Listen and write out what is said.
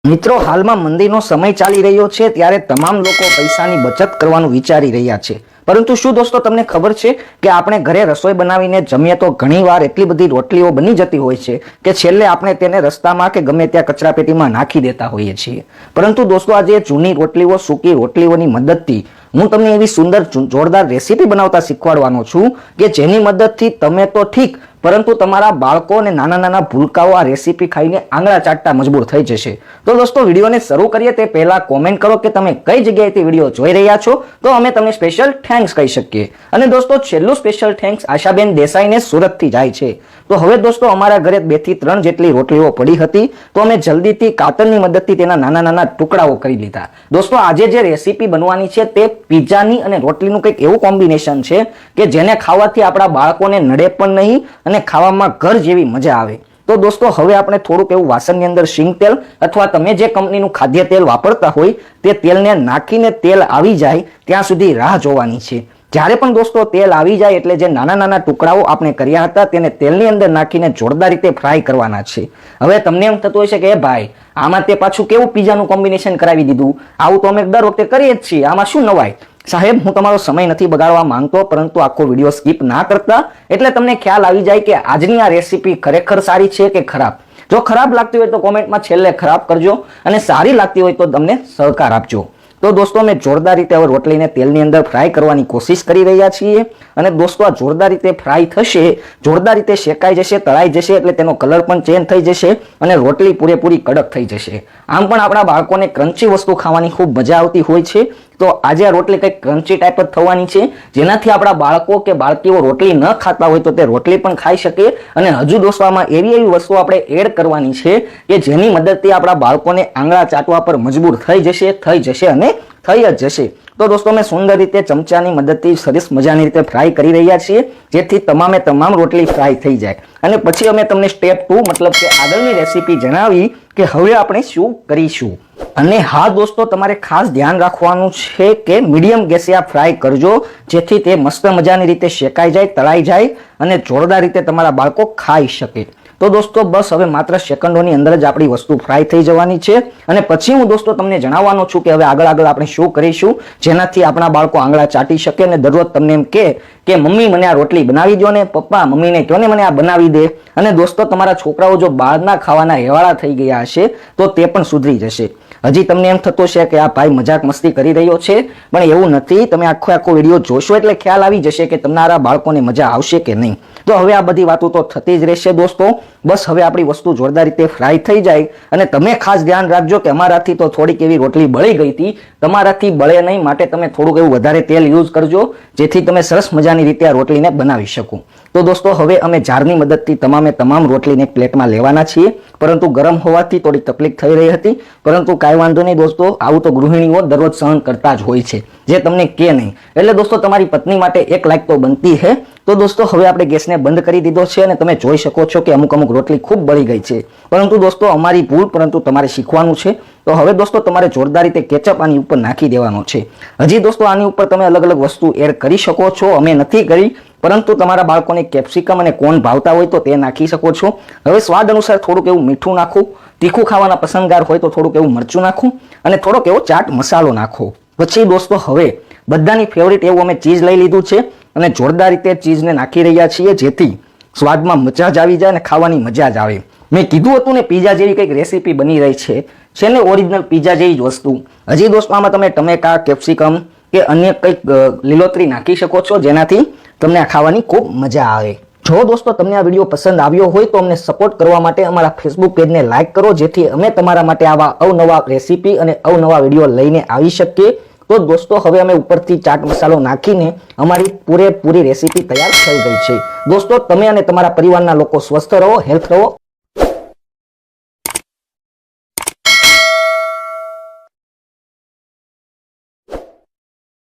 મિત્રો, હાલમાં મંદીનો સમય ચાલી રહ્યો છે ત્યારે તમામ લોકો પૈસાની બચત કરવાનું વિચારી રહ્યા છે. પરંતુ શું દોસ્તો તમને ખબર છે કે આપણે ઘરે રસોઈ બનાવીને જમીએ તો ઘણીવાર એટલી બધી રોટલીઓ બની જતી હોય છે કે છેલ્લે આપણે તેને રસ્તામાં કે ગમે ત્યાં કચરાપેટીમાં નાખી દેતા હોઈએ છીએ. પરંતુ દોસ્તો, આજે જૂની રોટલીઓ, સૂકી રોટલીઓની મદદથી હું તમને એવી સુંદર જોરદાર રેસીપી બનાવતા શીખવાડવાનો છું કે જેની મદદથી તમે તો ઠીક, પરંતુ તમારા બાળકો અને નાના નાના ભૂલકાઓ આ રેસીપી ખાઈને આંગળા ચાટતા મજબૂર થઈ જશે. તો દોસ્તો, વિડીયોને શરૂ કરીએ તે પહેલા કોમેન્ટ કરો કે તમે કઈ જગ્યાએથી વિડીયો જોઈ રહ્યા છો, તો અમે તમને સ્પેશિયલ થેન્ક્સ કહી શકીએ. અને દોસ્તો, છેલ્લું સ્પેશિયલ થેન્ક્સ આશાબેન દેસાઈને સુરતથી જાય છે. તો હવે દોસ્તો, અમારા ઘરે 2 થી 3 જેટલી રોટલીઓ પડી હતી, તો અમે જલ્દીથી કાતરની મદદથી તેના નાના નાના ટુકડાઓ કરી લીધા. દોસ્તો, આજે જે રેસીપી બનવાની છે તે પિઝાની અને રોટલીનું કંઈક એવું કોમ્બિનેશન છે કે જેને ખાવાથી આપણા બાળકોને નડે પણ નહીં અને ખાવામાં ઘર જેવી મજા આવે. તો દોસ્તો, હવે આપણે થોડુંક એવું વાસણની અંદર સિંગ તેલ અથવા તમે જે કંપનીનું ખાદ્ય તેલ વાપરતા હોય તે તેલને નાખીને તેલ આવી જાય ત્યાં સુધી રાહ જોવાની છે. જ્યારે પણ દોસ્તો તેલ આવી જાય એટલે જે નાના નાના ટુકડાઓ આપણે કર્યા હતા તેને તેલની અંદર નાખીને જોરદાર રીતે ફ્રાય કરવાના છે. હવે તમને એમ થતું હોય છે કે ભાઈ, આમાં તે પાછું કેવું પિઝાનું કોમ્બિનેશન કરાવી દીધું, આવું તો અમે દર વખતે કરીએ જ છીએ, આમાં શું નવાય? સાહેબ, હું તમારો સમય નથી બગાડવા માંગતો, પરંતુ આખો વિડીયો સ્કીપ ના કરતા, એટલે તમને ખ્યાલ આવી જાય કે આજની આ રેસીપી ખરેખર સારી છે કે ખરાબ. જો ખરાબ લાગતી હોય તો કોમેન્ટમાં છેલ્લે ખરાબ કરજો અને સારી લાગતી હોય તો તમને સહકાર આપજો. તો દોસ્તો, અમે જોરદાર રીતે હવે રોટલીને તેલની અંદર ફ્રાય કરવાની કોશિશ કરી રહ્યા છીએ. અને દોસ્તો, આ જોરદાર રીતે ફ્રાય થશે, જોરદાર રીતે શેકાઈ જશે, તળાઈ જશે એટલે તેનો કલર પણ ચેન્જ થઈ જશે અને રોટલી પૂરેપૂરી કડક થઈ જશે. આમ પણ આપણા બાળકોને ક્રન્ચી વસ્તુ ખાવાની ખૂબ મજા આવતી હોય છે. તો આજે આ રોટલી કંઈક ક્રન્ચી ટાઈપ જ થવાની છે, જેનાથી આપણા બાળકો કે બાળકીઓ રોટલી ન ખાતા હોય તો તે રોટલી પણ ખાઈ શકે. અને હજુ દોસ્તો, આમાં એવી વસ્તુ આપણે એડ કરવાની છે કે જેની મદદથી આપણા બાળકોને આંગળા ચાટવા પર મજબૂર થઈ જશે અને થઈ જ જશે. તો દોસ્તો, અમે સુંદર રીતે ચમચાની મદદથી સરસ મજાની રીતે ફ્રાય કરી રહ્યા છીએ, જેથી તમામે તમામ રોટલી ફ્રાય થઈ જાય. અને પછી અમે તમને સ્ટેપ 2 મતલબ કે આગળની રેસીપી જણાવી કે હવે આપણે શું કરીશું. અને હા દોસ્તો, તમારે ખાસ ધ્યાન રાખવાનું છે કે મીડિયમ ગેસે આ ફ્રાય કરજો, જેથી તે મસ્ત મજાની રીતે શેકાઈ જાય, તળાઈ જાય અને જોરદાર રીતે તમારા બાળકો ખાઈ શકે. તો દોસ્તો, બસ હવે માત્ર સેકન્ડોની અંદર જ આપણી વસ્તુ ફ્રાય થઈ જવાની છે. અને પછી હું દોસ્તો તમને જણાવવાનો છું કે હવે આગળ આપણે શું કરીશું, જેનાથી આપણા બાળકો આંગળા ચાટી શકે અને દરરોજ તમને એમ કે મમ્મી મને આ રોટલી બનાવી દો, ને પપ્પા મમ્મીને કહો ને મને આ બનાવી દે. અને દોસ્તો, તમારા છોકરાઓ જો બહારના ખાવાના હેવાળા થઈ ગયા હશે તો તે પણ સુધરી જશે. હજી તમને એમ થતું છે કે આ ભાઈ મજાક મસ્તી કરી રહ્યો છે, પણ એવું નથી. તમે આખો વિડીયો જોશો એટલે ખ્યાલ આવી જશે કે તમારા બાળકોને મજા આવશે કે નહીં. તો હવે આ બધી વાતો તો થતી જ રહેશે દોસ્તો. બસ હવે આપણી વસ્તુ જોરદાર રીતે ફ્રાય થઈ જાય. અને તમે ખાસ ધ્યાન રાખજો કે અમારાથી તો થોડીક એવી રોટલી બળી ગઈ હતી, તમારાથી બળે નહીં, માટે તમે થોડુંક એવું વધારે તેલ યુઝ કરજો, જેથી તમે સરસ મજાની રીતે આ રોટલીને બનાવી શકો. તો દોસ્તો, હવે અમે જારની મદદથી તમામ રોટલીને એક પ્લેટમાં લેવાના છીએ, પરંતુ ગરમ હોવાથી થોડી તકલીફ થઈ રહી હતી. પરંતુ કાંઈ વાંધો નહીં દોસ્તો, આવું તો ગૃહિણીઓ દરરોજ સહન કરતા જ હોય છે, જે તમને કે નહીં. એટલે દોસ્તો, તમારી પત્ની માટે એક લાઈક તો બનતી છે. તો દોસ્તો, હવે આપણે ગેસને બંધ કરી દીધો છે અને તમે જોઈ શકો છો કે અમુક રોટલી ખૂબ બળી ગઈ છે. પરંતુ દોસ્તો, અમારી ભૂલ, પરંતુ તમારે શીખવાનું છે. તો હવે દોસ્તો, તમારે જોરદાર રીતે કેચઅપ આની ઉપર નાખી દેવાનો છે. હજી દોસ્તો, આની ઉપર તમે અલગ અલગ વસ્તુ એડ કરી શકો છો, અમે નથી કરી, પરંતુ તમારા બાળકોને કેપ્સિકમ અને કોર્ન ભાવતા હોય તો તે નાખી શકો છો. હવે સ્વાદ અનુસાર થોડુંક એવું મીઠું નાખો, તીખું ખાવાના પસંદગાર હોય તો થોડુંક એવું મરચું નાખો અને થોડોક એવો ચાટ મસાલો નાખો. પછી દોસ્તો, હવે બધાની ફેવરિટ એવું અમે ચીઝ લઈ લીધું છે અને જોરદાર રીતે ચીઝને નાખી રહ્યા છીએ, જેથી સ્વાદમાં મજા જ આવી જાય અને ખાવાની મજા જ આવે. મેં કીધું હતું ને, પિઝા જેવી કંઈક રેસીપી બની રહી છે ને ઓરિજિનલ પિઝા જેવી જ વસ્તુ. હજી દોસ્તો, આમાં તમે ટમેટા, કેપ્સિકમ કે અન્ય કંઈક લીલોતરી નાખી શકો છો, જેનાથી તમને આ ખાવાની ખૂબ મજા આવે. જો દોસ્તો, તમને આ વિડીયો પસંદ આવ્યો હોય તો અમને સપોર્ટ કરવા માટે અમારા ફેસબુક પેજને લાઇક કરો, જેથી અમે તમારા માટે આવા અવનવા રેસીપી અને અવનવા વિડીયો લઈને આવી શકીએ. તો દોસ્તો, હવે અમે ઉપરથી ચાટ મસાલો નાખીને અમારી પૂરેપૂરી રેસીપી તૈયાર થઈ ગઈ છે. દોસ્તો, તમે અને તમારા પરિવારના લોકો સ્વસ્થ રહો, હેલ્થ રહો.